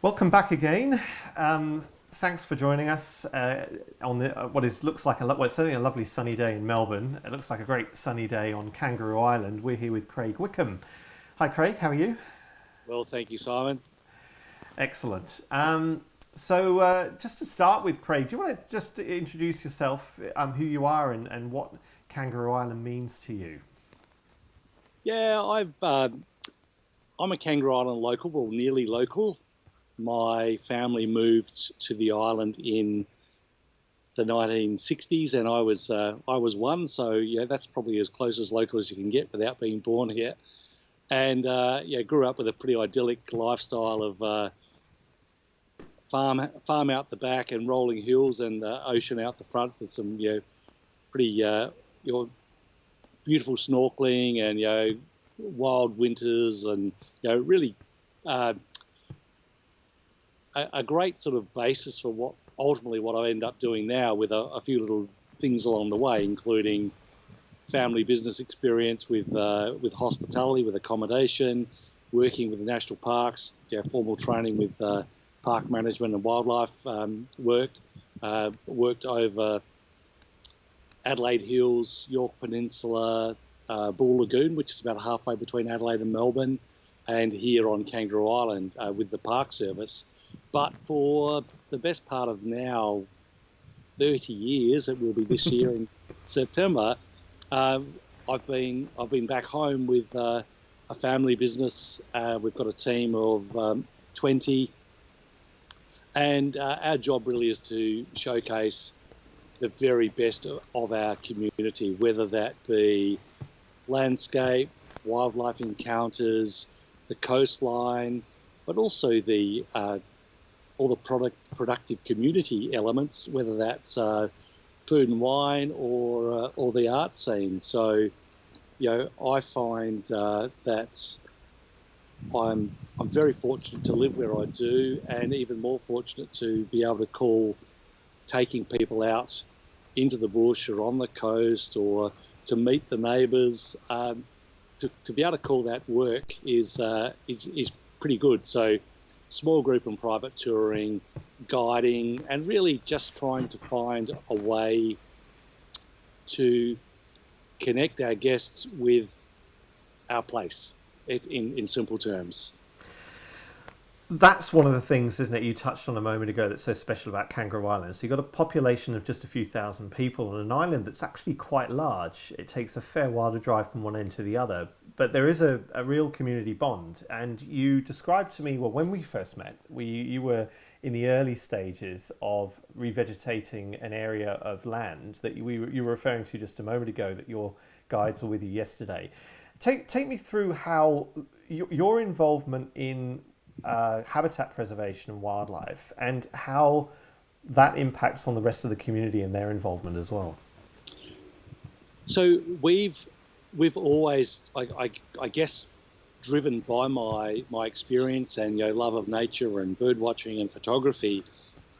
Welcome back again. Thanks for joining us on what looks like it's certainly a lovely sunny day in Melbourne. It looks like a great sunny day on Kangaroo Island. We're here with Craig Wickham. Hi, Craig. How are you? Well, thank you, Simon. Excellent. Just to start with, Craig, do you want to just introduce yourself, who you are, and what Kangaroo Island means to you? Yeah, I'm a Kangaroo Island local, well, nearly local. My family moved to the island in the 1960s, and I was one. So yeah, that's probably as close as local as you can get without being born here. And yeah, grew up with a pretty idyllic lifestyle of farm out the back and rolling hills and ocean out the front with some pretty beautiful snorkeling and wild winters and really uh, a great sort of basis for what I end up doing now with a few little things along the way, including family business experience with hospitality, with accommodation, working with the national parks, formal training with park management and wildlife work. Worked over Adelaide Hills, York Peninsula, Bull Lagoon, which is about halfway between Adelaide and Melbourne, and here on Kangaroo Island with the Park Service. But for the best part of now, 30 years, it will be this year in September, um, I've been back home with a family business. We've got a team of 20, and our job really is to showcase the very best of our community, whether that be landscape, wildlife encounters, the coastline, but also the all the productive community elements, whether that's food and wine or the art scene. So, I find that I'm very fortunate to live where I do, and even more fortunate to be able to call taking people out into the bush or on the coast or to meet the neighbours. To be able to call that work is pretty good. So small group and private touring, guiding, and really just trying to find a way to connect our guests with our place, in simple terms. That's one of the things, isn't it, you touched on a moment ago that's so special about Kangaroo Island. So you've got a population of just a few thousand people on an island that's actually quite large. It takes a fair while to drive from one end to the other, but there is a real community bond. And you described to me, well, when we first met, you were in the early stages of revegetating an area of land that you were referring to just a moment ago, that your guides were with you yesterday. Take me through how your involvement in habitat preservation and wildlife, and how that impacts on the rest of the community and their involvement as well. So we've always, I guess, driven by my experience and love of nature and bird watching and photography.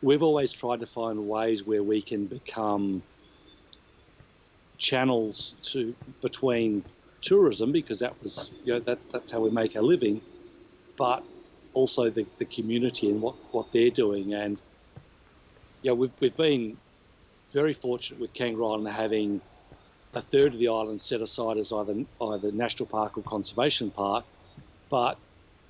We've always tried to find ways where we can become channels to between tourism, because that was that's how we make our living, but also the community and what they're doing. And we've been very fortunate with Kangaroo Island having a third of the island set aside as either national park or conservation park. But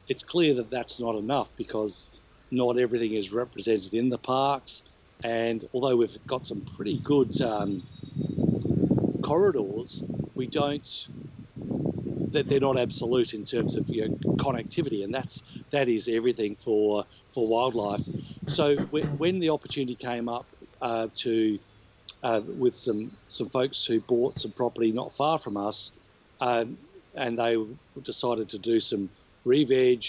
it's clear that that's not enough, because not everything is represented in the parks. And although we've got some pretty good corridors, we don't that they're not absolute in terms of connectivity, and that is everything for wildlife. So when the opportunity came up to with some folks who bought some property not far from us, um, and they decided to do some re-veg.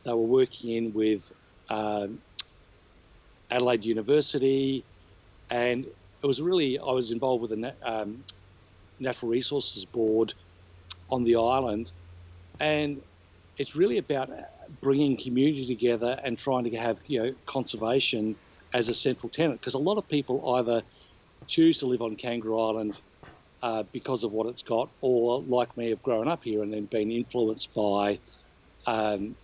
They were working in with um, Adelaide University, and I was involved with the Natural Resources Board on the island, and it's really about bringing community together and trying to have conservation as a central tenet, because a lot of people either choose to live on Kangaroo Island because of what it's got, or like me, have grown up here and then been influenced by um,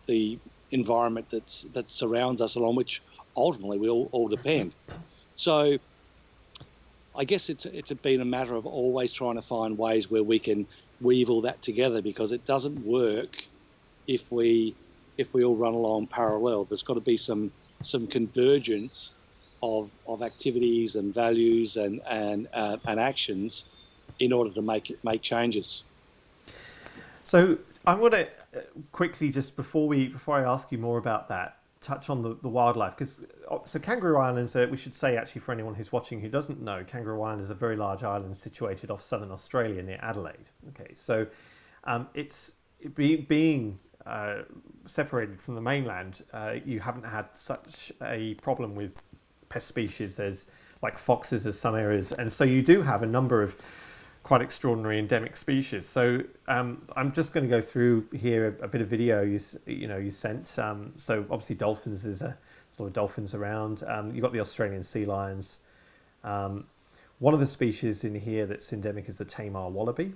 the environment that surrounds us, and on which ultimately we all depend. So I guess it's been a matter of always trying to find ways where we can weave all that together, because it doesn't work if we all run along parallel. There's got to be some convergence of activities and values and actions in order to make changes. So I want to quickly, just before I ask you more about that, touch on the wildlife, because so Kangaroo Islands, we should say actually for anyone who's watching who doesn't know, Kangaroo Island is a very large island situated off southern Australia near Adelaide. Okay, so it's being separated from the mainland. You haven't had such a problem with pest species as like foxes as some areas, and so you do have a number of quite extraordinary endemic species. So I'm just going to go through here a bit of video you sent. So obviously dolphins, there's a sort of dolphins around. You've got the Australian sea lions. One of the species in here that's endemic is the Tamar wallaby.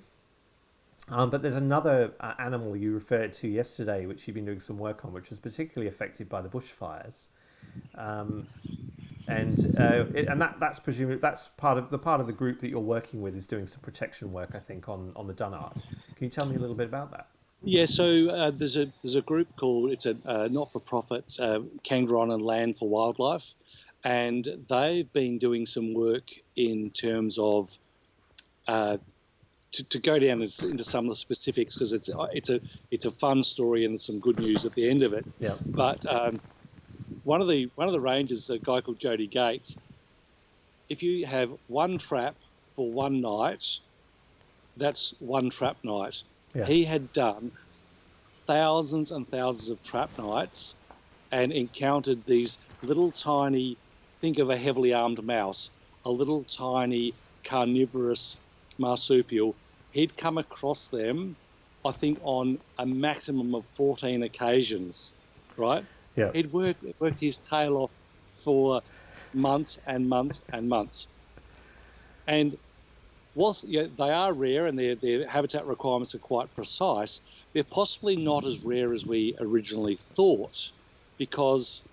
But there's another animal you referred to yesterday, which you've been doing some work on, which was particularly affected by the bushfires. That's presumably part of the group that you're working with is doing some protection work, I think, on the Dunnart. Can you tell me a little bit about that? Yeah, so there's a group called, it's a not-for-profit, Kangaroo Island Land for Wildlife, and they've been doing some work in terms of to go down into some of the specifics, because it's a fun story and some good news at the end of it. Yeah. But one of the rangers, a guy called Jody Gates, if you have one trap for one night, that's one trap night. Yeah. He had done thousands and thousands of trap nights and encountered these little tiny, think of a heavily armed mouse, a little tiny carnivorous marsupial. He'd come across them, I think, on a maximum of 14 occasions, right? Yeah. He'd worked his tail off for months and months and months. And whilst they are rare and their habitat requirements are quite precise, they're possibly not as rare as we originally thought, because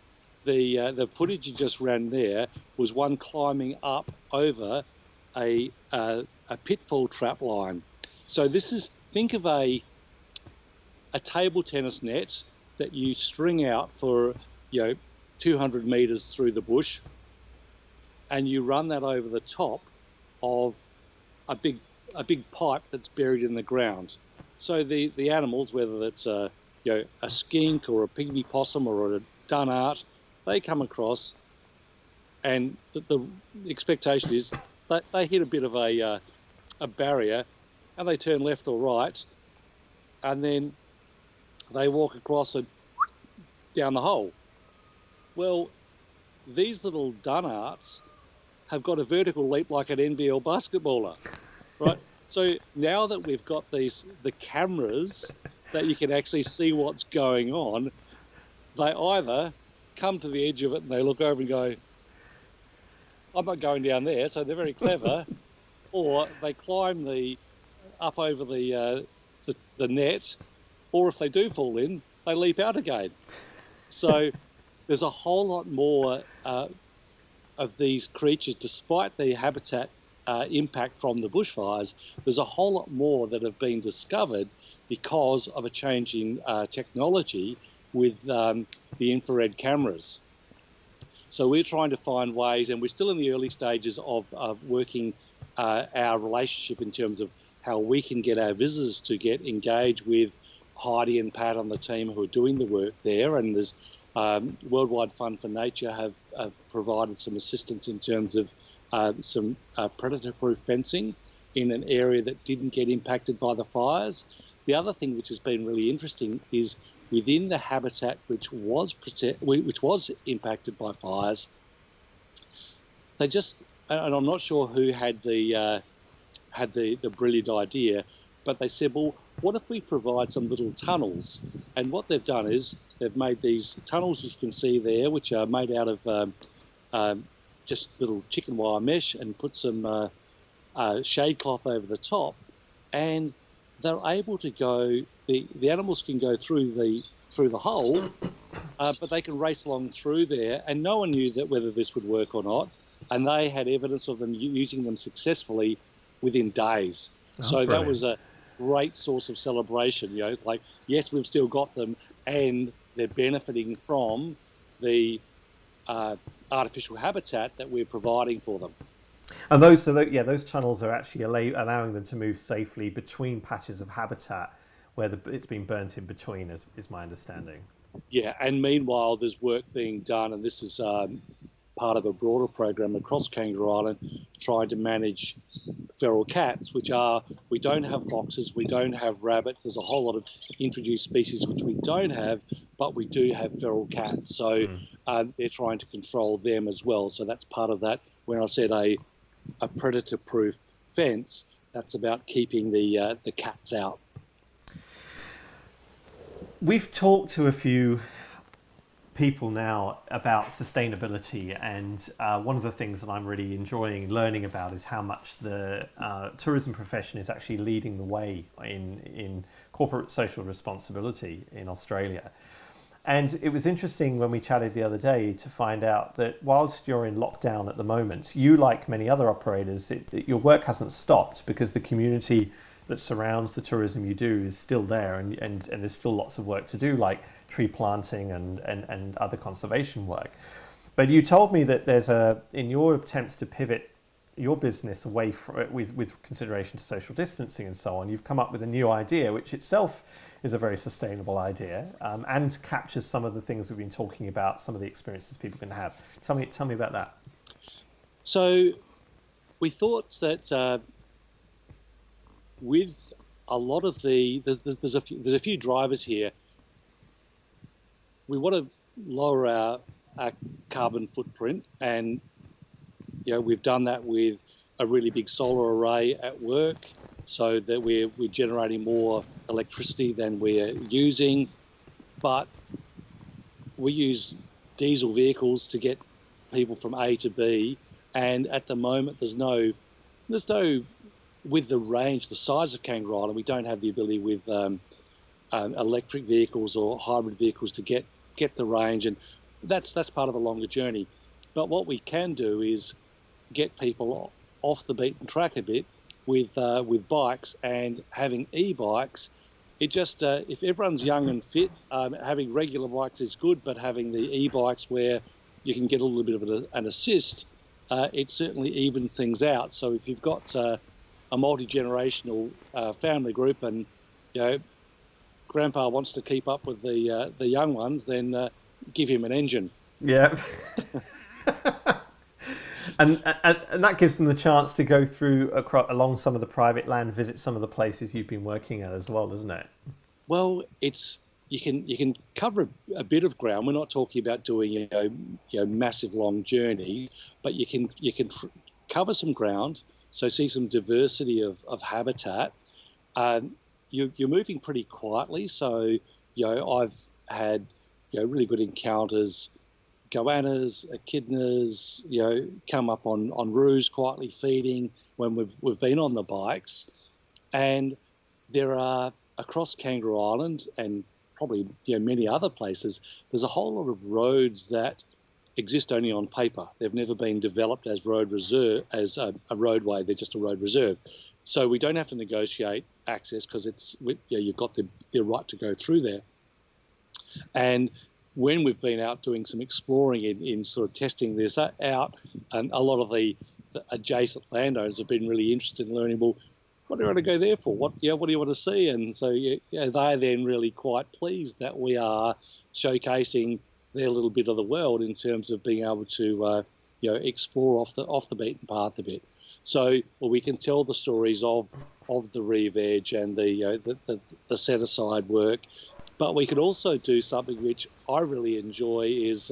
the footage you just ran there was one climbing up over a pitfall trap line. So this is, think of a table tennis net that you string out for 200 meters through the bush, and you run that over the top of a big pipe that's buried in the ground. So the animals, whether it's a skink or a pygmy possum or a dunnart, they come across, and the expectation is that they hit a bit of a barrier, and they turn left or right, and then they walk across and down the hole. Well, these little dunnarts have got a vertical leap like an NBL basketballer, right? So now that we've got the cameras that you can actually see what's going on, they either come to the edge of it and they look over and go, I'm not going down there, so they're very clever, or they climb up over the net, or if they do fall in, they leap out again. So there's a whole lot more of these creatures, despite the habitat impact from the bushfires. There's a whole lot more that have been discovered because of a change in technology with the infrared cameras. So we're trying to find ways, and we're still in the early stages of working our relationship in terms of how we can get our visitors to get engaged with Heidi and Pat on the team who are doing the work there. And there's Worldwide Fund for Nature have provided some assistance in terms of some predator-proof fencing in an area that didn't get impacted by the fires. The other thing which has been really interesting is within the habitat which was impacted by fires, they just, and I'm not sure who had the brilliant idea, but they said, well, what if we provide some little tunnels? And what they've done is they've made these tunnels you can see there, which are made out of just little chicken wire mesh, and put some shade cloth over the top, and they're able to go. The animals can go through the hole, but they can race along through there, and no one knew that whether this would work or not, and they had evidence of them using them successfully within days. Oh, So that brilliant. was a great source of celebration. You know, it's like, yes, we've still got them, and they're benefiting from the artificial habitat that we're providing for them. And those, so yeah, those tunnels are actually allowing them to move safely between patches of habitat where it's been burnt in between, is my understanding. Yeah, and meanwhile, there's work being done, and this is part of a broader program across Kangaroo Island, trying to manage feral cats, which are, we don't have foxes, we don't have rabbits. There's a whole lot of introduced species which we don't have, but we do have feral cats. So they're trying to control them as well. So that's part of that. When I said a predator-proof fence, that's about keeping the cats out. We've talked to a few people now about sustainability, and one of the things that I'm really enjoying learning about is how much the tourism profession is actually leading the way in corporate social responsibility in Australia. And it was interesting when we chatted the other day to find out that whilst you're in lockdown at the moment, you, like many other operators, your work hasn't stopped because the community that surrounds the tourism you do is still there, and there's still lots of work to do, like tree planting and other conservation work. But you told me that in your attempts to pivot your business away from with consideration to social distancing and so on, you've come up with a new idea, which itself is a very sustainable idea, and captures some of the things we've been talking about, some of the experiences people can have. Tell me about that. So we thought that with a lot of there's a few drivers here. We want to lower our carbon footprint, and we've done that with a really big solar array at work, so that we're generating more electricity than we're using. But we use diesel vehicles to get people from A to B, and at the moment there's no with the range, the size of Kangaroo Island, we don't have the ability with electric vehicles or hybrid vehicles to get the range, and that's part of a longer journey. But what we can do is get people off the beaten track a bit with bikes, and having e-bikes. It just if everyone's young and fit, having regular bikes is good, but having the e-bikes where you can get a little bit of an assist, it certainly evens things out. So if you've got a multi-generational family group, and Grandpa wants to keep up with the young ones, then give him an engine. Yeah. And that gives them the chance to go through along some of the private land, visit some of the places you've been working at as well, isn't it? Well, you can cover a bit of ground. We're not talking about doing massive long journey, but you can cover some ground. So see some diversity of habitat. You're moving pretty quietly. So I've had really good encounters. Goannas, echidnas, come up on roos quietly feeding when we've been on the bikes. And there are, across Kangaroo Island and probably many other places, there's a whole lot of roads that exist only on paper. They've never been developed as as a roadway. They're just a road reserve. So we don't have to negotiate access, because you've got the right to go through there. And when we've been out doing some exploring in sort of testing this out, and a lot of the adjacent landowners have been really interested in learning, well, what do you want to go there for? What do you want to see? And so they're then really quite pleased that we are showcasing their little bit of the world in terms of being able to explore off the beaten path a bit. So we can tell the stories of the re-veg and the set aside work. But we could also do something which I really enjoy, is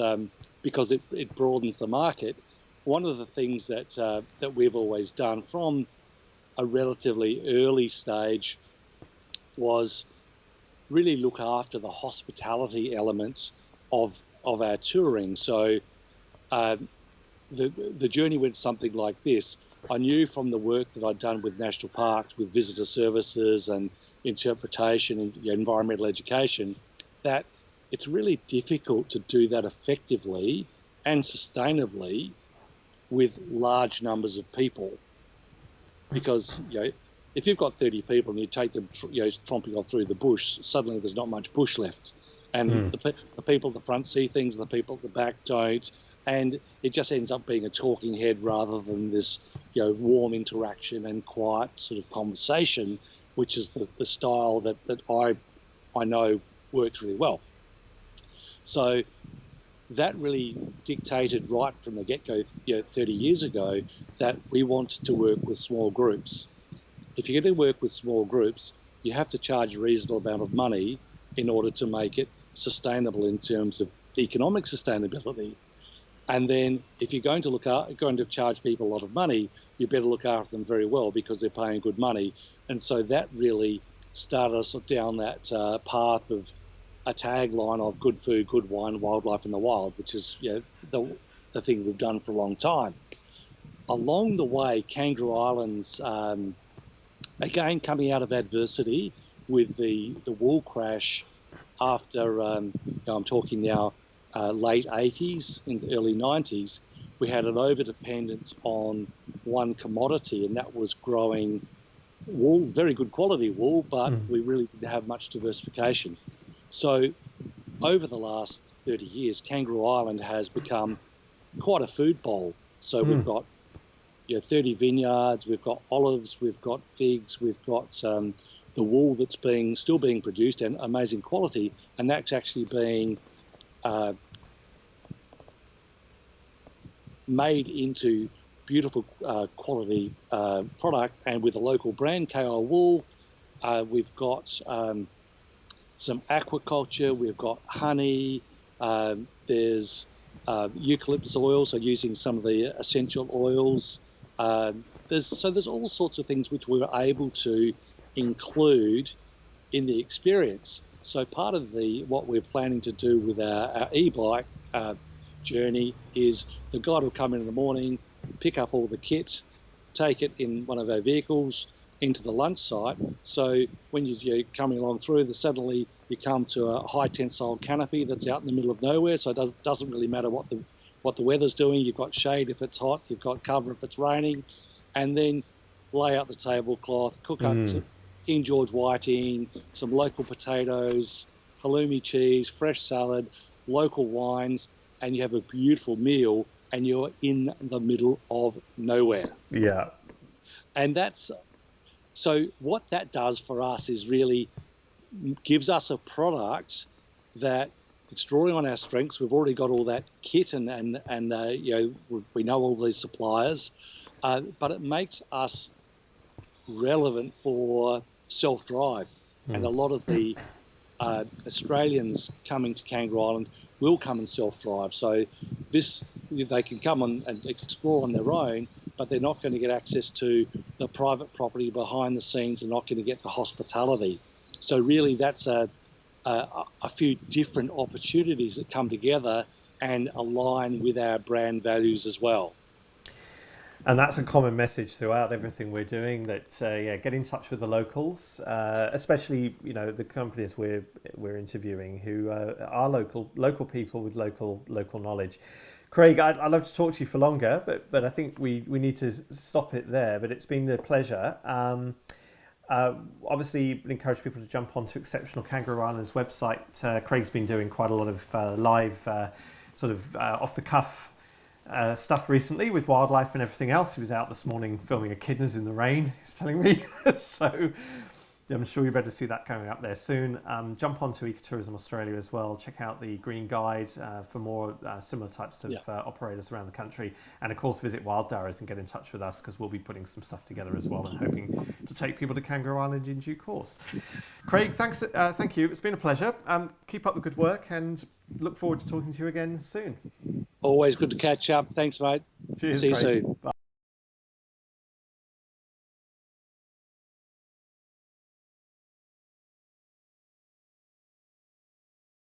because it broadens the market. One of the things that we've always done from a relatively early stage was really look after the hospitality elements of our touring. So the journey went something like this. I knew from the work that I'd done with national parks, with visitor services and interpretation and environmental education, that it's really difficult to do that effectively and sustainably with large numbers of people, because if you've got 30 people and you take them tromping off through the bush, suddenly there's not much bush left, and the people at the front see things, the people at the back don't, and it just ends up being a talking head rather than this warm interaction and quiet sort of conversation, which is the style that I know works really well. So that really dictated right from the get-go 30 years ago that we wanted to work with small groups. If you're going to work with small groups, you have to charge a reasonable amount of money in order to make it sustainable in terms of economic sustainability. And then if you're going to charge people a lot of money, you better look after them very well because they're paying good money. And so that really started us down that path of a tagline of good food, good wine, wildlife in the wild, which is the thing we've done for a long time. Along the way, Kangaroo Islands, again coming out of adversity with the wool crash after, I'm talking now late 80s into early 90s, we had an over-dependence on one commodity, and that was growing wool, very good quality wool, but we really didn't have much diversification. So over the last 30 years, Kangaroo Island has become quite a food bowl. So we've got 30 vineyards, we've got olives, we've got figs, we've got the wool that's still being produced and amazing quality, and that's actually being made into beautiful quality product, and with a local brand, KI Wool. We've got some aquaculture, we've got honey, there's eucalyptus oil, so using some of the essential oils. There's all sorts of things which we were able to include in the experience. So part of what we're planning to do with our eBike journey is the guide will come in the morning, pick up all the kit, take it in one of our vehicles into the lunch site. So when you're coming along through, suddenly you come to a high tensile canopy that's out in the middle of nowhere, so it doesn't really matter what the weather's doing. You've got shade if it's hot, you've got cover if it's raining, and then lay out the tablecloth, cook up some King George whiting, some local potatoes, halloumi cheese, fresh salad, local wines, and you have a beautiful meal, and you're in the middle of nowhere. Yeah. And so what that does for us is really gives us a product that it's drawing on our strengths. We've already got all that kit and we know all these suppliers, but it makes us relevant for self-drive. And a lot of the Australians coming to Kangaroo Island will come and self-drive. So they can come and explore on their own, but they're not going to get access to the private property behind the scenes. They're not going to get the hospitality. So really that's a few different opportunities that come together and align with our brand values as well. And that's a common message throughout everything we're doing, that get in touch with the locals, especially the companies we're interviewing who are local people with local knowledge. Craig, I'd love to talk to you for longer, but I think we need to stop it there. But it's been a pleasure. Obviously, encourage people to jump onto Exceptional Kangaroo Island's website. Craig's been doing quite a lot of live, off the cuff stuff recently with wildlife and everything else. He was out this morning filming echidnas in the rain, he's telling me. So I'm sure you better see that coming up there soon. Jump onto Ecotourism Australia as well. Check out the Green Guide for more similar types of operators around the country. And of course, visit Wildiaries and get in touch with us, because we'll be putting some stuff together as well and hoping to take people to Kangaroo Island in due course. Craig, thank you. It's been a pleasure. Keep up the good work and look forward to talking to you again soon. Always good to catch up. Thanks, mate. Cheers, See you Craig. soon. Bye.